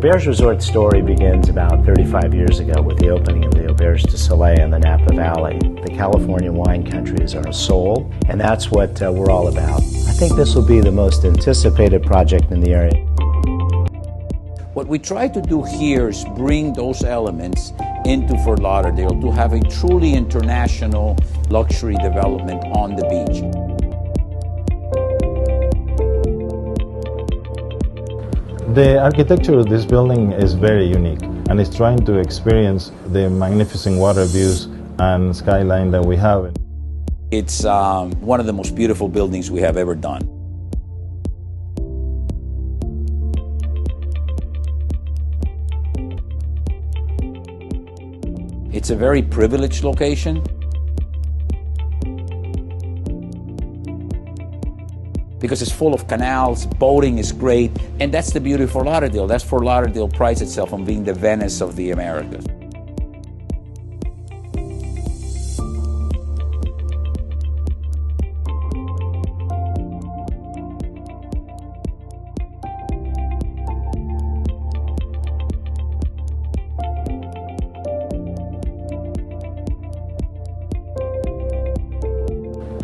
Auberge Resort story begins about 35 years ago with the opening of the Auberge du Soleil in the Napa Valley. The California wine country is our soul, and that's what we're all about. I think this will be the most anticipated project in the area. What we try to do here is bring those elements into Fort Lauderdale to have a truly international luxury development on the beach. The architecture of this building is very unique, and it's trying to experience the magnificent water views and skyline that we have. It's one of the most beautiful buildings we have ever done. It's a very privileged location because it's full of canals, boating is great, and that's the beauty of Fort Lauderdale. That's Fort Lauderdale prides itself on being the Venice of the Americas.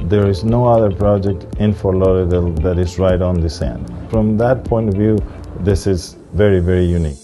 There is no other project in Fort Lauderdale that is right on the sand. From that point of view, this is very, very unique.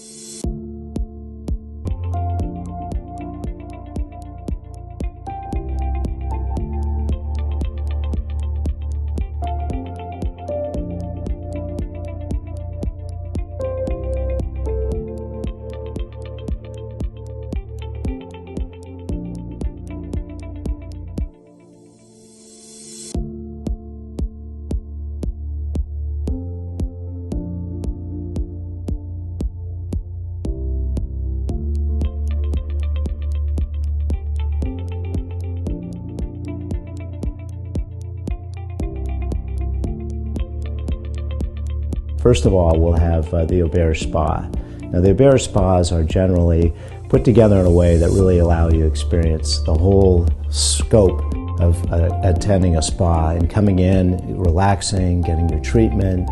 First of all, we'll have the Auberge Spa. Now, the Auberge Spas are generally put together in a way that really allow you to experience the whole scope of attending a spa and coming in, relaxing, getting your treatment,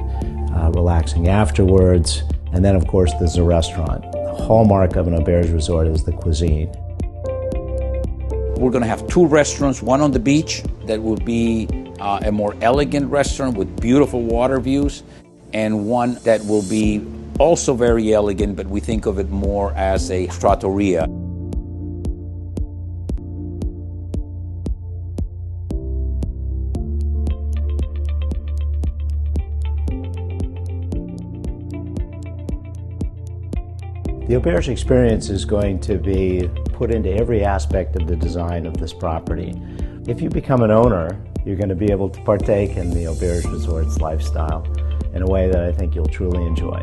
relaxing afterwards, and then, of course, there's a restaurant. The hallmark of an Auberge resort is the cuisine. We're going to have two restaurants, one on the beach that will be a more elegant restaurant with beautiful water views, and one that will be also very elegant, but we think of it more as a trattoria. The Auberge experience is going to be put into every aspect of the design of this property. If you become an owner, you're going to be able to partake in the Auberge Resort's lifestyle in a way that I think you'll truly enjoy.